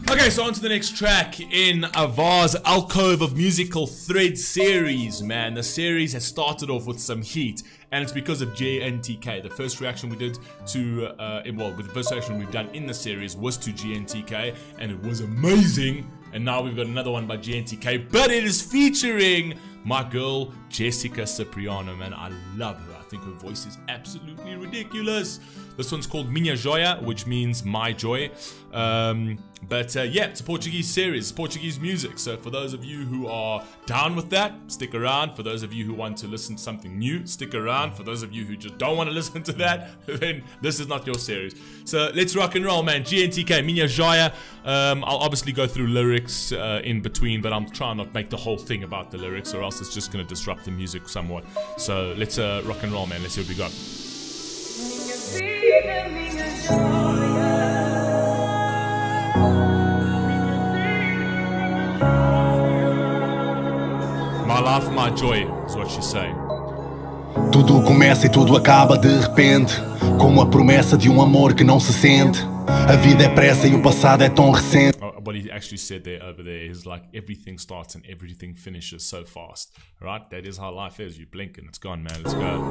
Okay, so on to the next track in Avar's Alcove of Musical Thread series, man. The series has started off with some heat, and it's because of GNTK. The first reaction we did to, the first reaction we've done in the series was to GNTK, and it was amazing. And now we've got another one by GNTK, but it is featuring my girl, Jéssica Cipriano, man. I love her. I think her voice is absolutely ridiculous. This one's called Minha Jóia, which means my joy. Yeah, it's a Portuguese series, Portuguese music. So for those of you who are down with that, stick around. For those of you who want to listen to something new, stick around. For those of you who just don't want to listen to that, then this is not your series. So let's rock and roll, man. GNTK, Minha Jóia. I'll obviously go through lyrics in between, but I'm trying not to make the whole thing about the lyrics, or else it's just going to disrupt the music somewhat. So let's rock and roll, man. Let's see what we got. My life, my joy is what she's saying. Tudo começa e tudo acaba de repente, como a promessa de amor que não se sente. A vida é pressa e o passado é tão recente. What he actually said there over there is like everything starts and everything finishes so fast, right? That is how life is. You blink and it's gone, man. Let's go.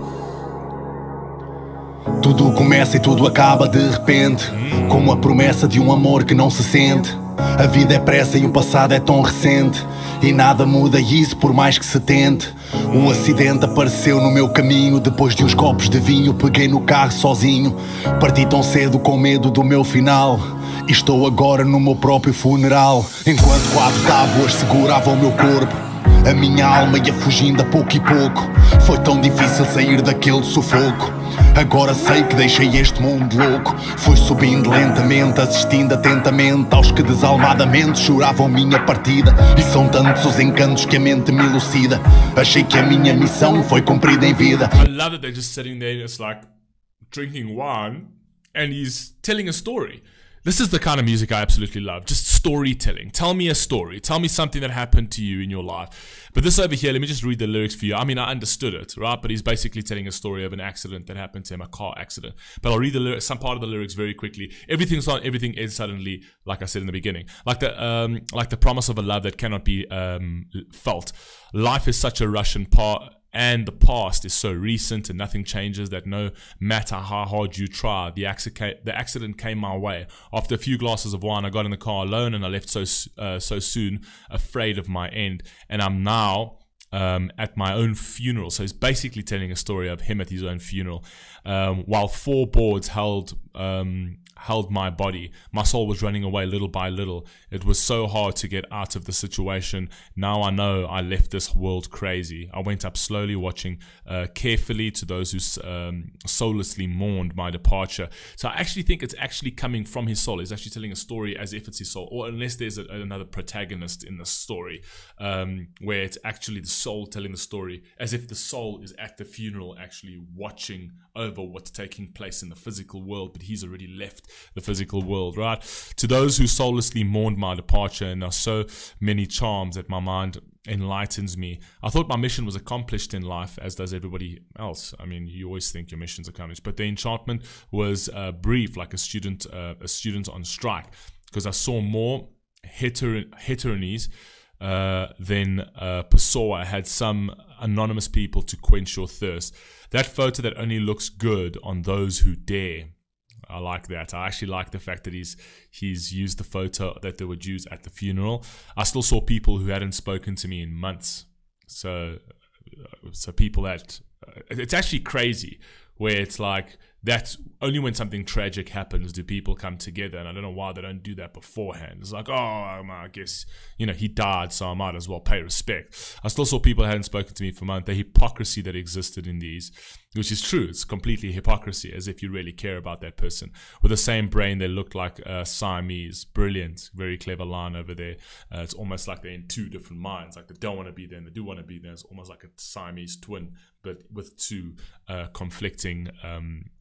Tudo começa e tudo acaba de repente, como a promessa de amor que não se sente. A vida é pressa e o passado é tão recente, e nada muda isso por mais que se tente. Um acidente apareceu no meu caminho, depois de uns copos de vinho peguei no carro sozinho. Parti tão cedo com medo do meu final, e estou agora no meu próprio funeral. Enquanto 4 tábuas seguravam o meu corpo, a minha alma ia fugindo a pouco e pouco. Foi tão difícil sair daquele sufoco. Agora sei que deixei este mundo louco. Fui subindo lentamente, assistindo atentamente aos que desalmadamente choravam minha partida. E são tantos os encantos que a mente me elucida. Achei que a minha missão foi cumprida em vida. I love that they're just sitting there and it's like drinking wine and he's telling a story. This is the kind of music I absolutely love. Just storytelling. Tell me a story. Tell me something that happened to you in your life. But this over here, let me just read the lyrics for you. I mean, I understood it, right? But he's basically telling a story of an accident that happened to him, a car accident. But I'll read the lyrics, some part of the lyrics very quickly. Everything's not, everything is suddenly, like I said in the beginning, like the promise of a love that cannot be felt. Life is such a rush and the past is so recent and nothing changes, that no matter how hard you try, the accident came my way. After a few glasses of wine, I got in the car alone and I left so soon, afraid of my end. And I'm now at my own funeral. So he's basically telling a story of him at his own funeral. While 4 boards held my body, my soul was running away little by little. It was so hard to get out of the situation. Now I know I left this world crazy. I went up slowly, watching carefully to those who soullessly mourned my departure. So I actually think it's actually coming from his soul. He's actually telling a story as if it's his soul, or unless there's another protagonist in the story, where it's actually the soul telling the story, as if the soul is at the funeral actually watching over what's taking place in the physical world, but he's already left the physical world, right? To those who soullessly mourned my departure, and there are so many charms that my mind enlightens me. I thought my mission was accomplished in life, as does everybody else. I mean, you always think your mission's accomplished, but the enchantment was brief, like a student on strike, because I saw more heteronies than Pessoa. I had some anonymous people to quench your thirst. That photo that only looks good on those who dare. I like that. I actually like the fact that he's used the photo that they would use at the funeral. I still saw people who hadn't spoken to me in months. So people that it's actually crazy, where it's like that's only when something tragic happens do people come together, and I don't know why they don't do that beforehand. It's like, oh, I guess, he died, so I might as well pay respect. I still saw people who hadn't spoken to me for months. The hypocrisy that existed in these, which is true, it's completely hypocrisy, as if you really care about that person. With the same brain, they look like Siamese. Brilliant, very clever line over there. It's almost like they're in 2 different minds, like they don't want to be there and they do want to be there. It's almost like a Siamese twin, but with two conflicting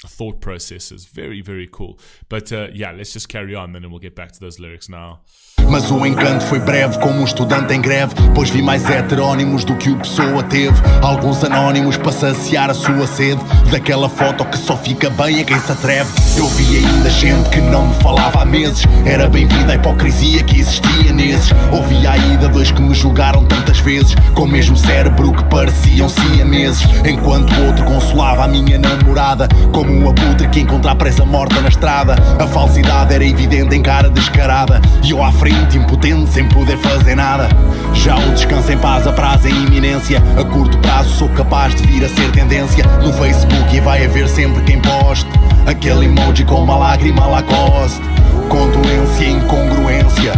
thought processes. Very, very cool. But yeah, let's just carry on, then we'll get back to those lyrics now. Mas o encanto foi breve, como um estudante em greve. Pois vi mais heterónimos do que o Pessoa teve. Alguns anónimos para saciar a sua sede. Daquela foto que só fica bem a quem se atreve. Eu vi ainda gente que não me falava há meses. Era bem-vinda a hipocrisia que existia nesses. Ouvi ainda dois que me julgaram tantas vezes, com o mesmo cérebro que pareciam siameses. Enquanto o outro consolava a minha namorada, como um abutre que encontra a presa morta na estrada. A falsidade era evidente em cara descarada, e eu à frente impotente sem poder fazer nada. Já o descanso em paz apraz em iminência. A curto prazo sou capaz de vir a ser tendência no Facebook, e vai haver sempre quem poste aquele emoji com uma lágrima Lacoste, com doença e incongruência.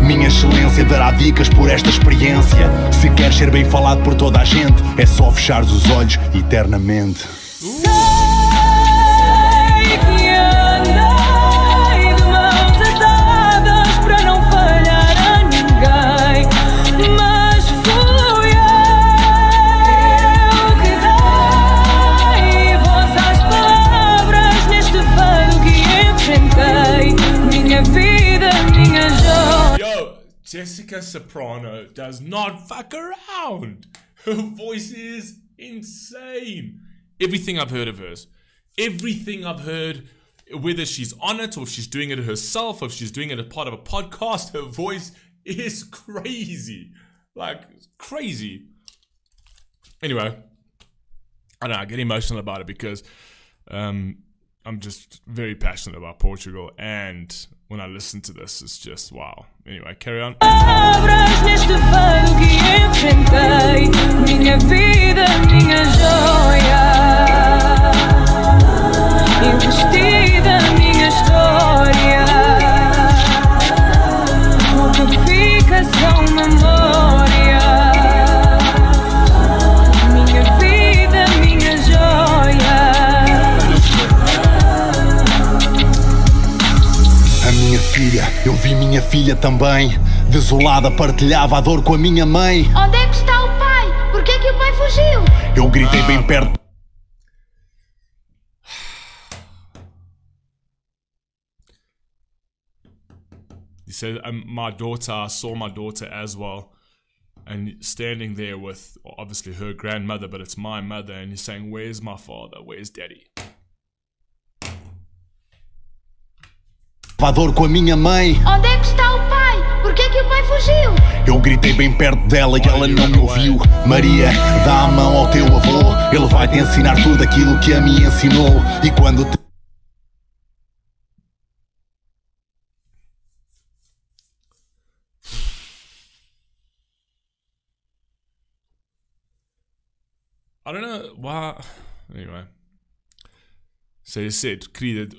Minha excelência dará dicas por esta experiência. Se queres ser bem falado por toda a gente, é só fechares os olhos eternamente. Sei que andei de mãos atadas para não falhar a ninguém, mas fui eu que dei voz às palavras neste vale que enfrentei. Minha vida, minha joia. Yo, Jéssica Cipriano does not fuck around. Her voice is insane. Everything I've heard of hers, everything I've heard, whether she's on it or if she's doing it herself or if she's doing it as part of a podcast, her voice is crazy. Like, crazy. Anyway, I don't know, I get emotional about it because I'm just very passionate about Portugal, and when I listen to this, it's just wow. Anyway, carry on. Palavras neste vale que enfrentei. Minha vida, minha joia. Investida minha história. O que fica são memória. Minha vida, minha joia. A minha filha, eu vi minha filha também. Desolada, partilhava a dor com a minha mãe. Onde é que está o pai? Por que é que o pai fugiu? Eu gritei bem perto. He said, my daughter, I saw my daughter as well, and standing there with obviously her grandmother, but it's my mother, and he's saying, where's my father? Where's daddy? A dor com a minha mãe. Onde é que está o pai? Por que é que o pai fugiu? Eu gritei bem perto dela e ela não me ouviu. Maria, dá a mão ao teu avô. Ele vai te ensinar tudo aquilo que a mim ensinou. E quando te... I don't know why. Anyway, so he said, Krida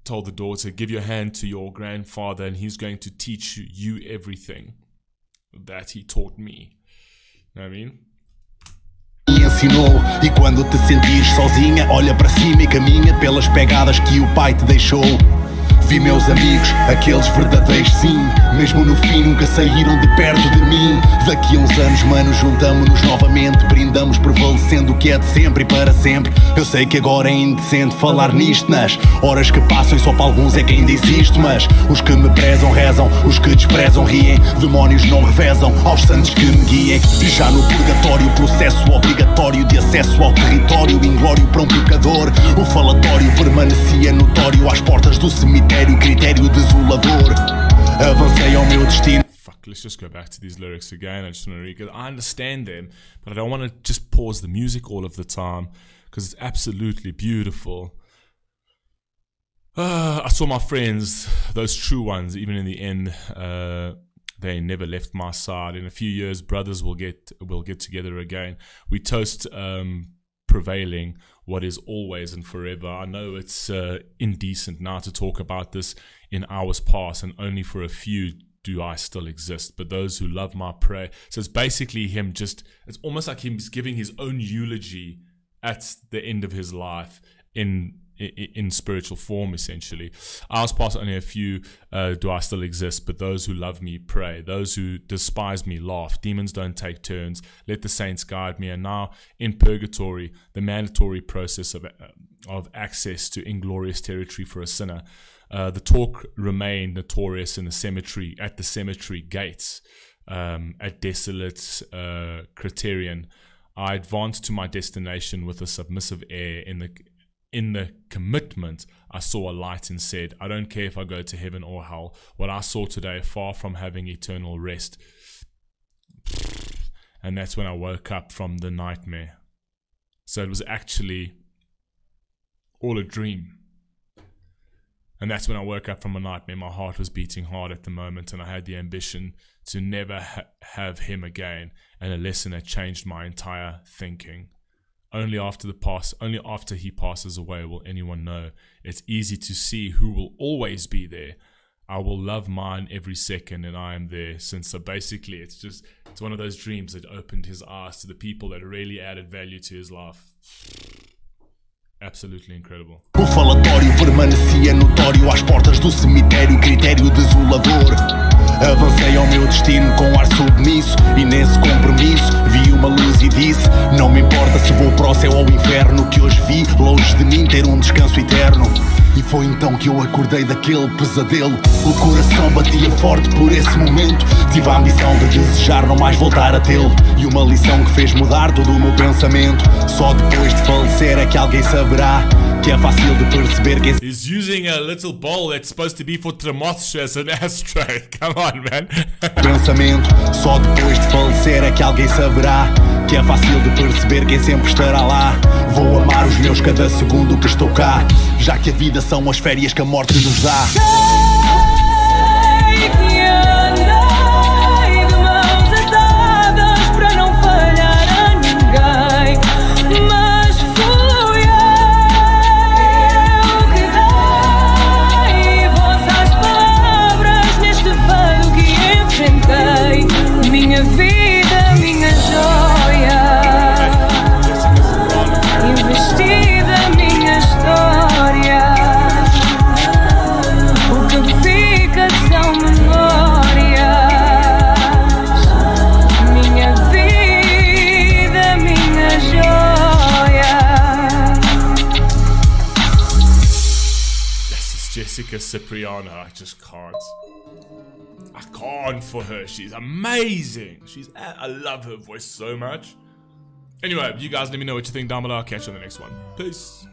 told the daughter, give your hand to your grandfather and he's going to teach you everything that he taught me. You know what I mean? ensinou. E quando te sentires sozinha, olha para cima e caminha pelas pegadas que o pai te deixou. Vi meus amigos, aqueles verdadeiros sim, mesmo no fim nunca saíram de perto de mim. Daqui a uns anos, mano, juntamo-nos novamente, brindamos prevalecendo o que é de sempre e para sempre. Eu sei que agora é indecente falar nisto, nas horas que passam e só para alguns é que ainda existe. Mas os que me prezam rezam, os que desprezam riem, demónios não revezam aos santos que me guiem. E já no purgatório, processo obrigatório de acesso ao território inglório para um pecador, o falatório permanecia notório às portas do cemitério. Critério desolador, avancei ao meu destino. Fuck, let's just go back to these lyrics again. I just want to read, because I understand them, but I don't want to just pause the music all of the time, because it's absolutely beautiful. I saw my friends, those true ones, even in the end, they never left my side. In a few years, brothers will get together again. We toast prevailing what is always and forever. I know it's indecent now to talk about this in hours past, and only for a few do I still exist, but those who love my prayer. So it's basically him just, it's almost like him giving his own eulogy at the end of his life in in spiritual form, essentially. I was past only a few, do I still exist? But those who love me pray. Those who despise me laugh. Demons don't take turns. Let the saints guide me. And now in purgatory, the mandatory process of access to inglorious territory for a sinner. The talk remained notorious in the cemetery, at the cemetery gates, at desolate Criterion. I advanced to my destination with a submissive air. In the commitment, I saw a light and said, I don't care if I go to heaven or hell. What I saw today, far from having eternal rest. And that's when I woke up from the nightmare. So it was actually all a dream. And that's when I woke up from a nightmare. My heart was beating hard at the moment, and I had the ambition to never have him again. And a lesson that changed my entire thinking. Only after he passes away will anyone know. It's easy to see who will always be there. I will love mine every second, and I am there. So basically, it's one of those dreams that opened his eyes to the people that really added value to his life. Absolutely incredible. O falatório permanecia notório às portas do cemitério, critério desolador. Avancei ao meu destino com ar submisso, e nesse compromisso vi uma luz e disse: não me importa se vou para o céu ou o inferno, que hoje vi, longe de mim, ter um descanso eterno. E foi então que eu acordei daquele pesadelo. O coração batia forte por esse momento. Tive a ambição de desejar não mais voltar a tê-lo. E uma lição que fez mudar todo o meu pensamento. Só depois de falecer é que alguém saberá que é fácil de perceber que He's using a little bowl that's supposed to be for Tremotsche as an ashtray. Come on, man. pensamento. Só depois de falecer é que alguém saberá que é fácil de perceber quem sempre estará lá. Vou amar os meus cada segundo que estou cá, já que a vida são as férias que a morte nos dá. Sei que andei de mãos atadas para não falhar a ninguém, mas fui eu que dei voz às palavras neste vale que enfrentei. Minha vida, minha joia, investida minha história. O que fica são memórias. Minha vida, minha joia. This is Jéssica Cipriano. I just can't. I can't for her. She's amazing. I love her voice so much. Anyway, you guys let me know what you think down below. I'll catch you on the next one. Peace.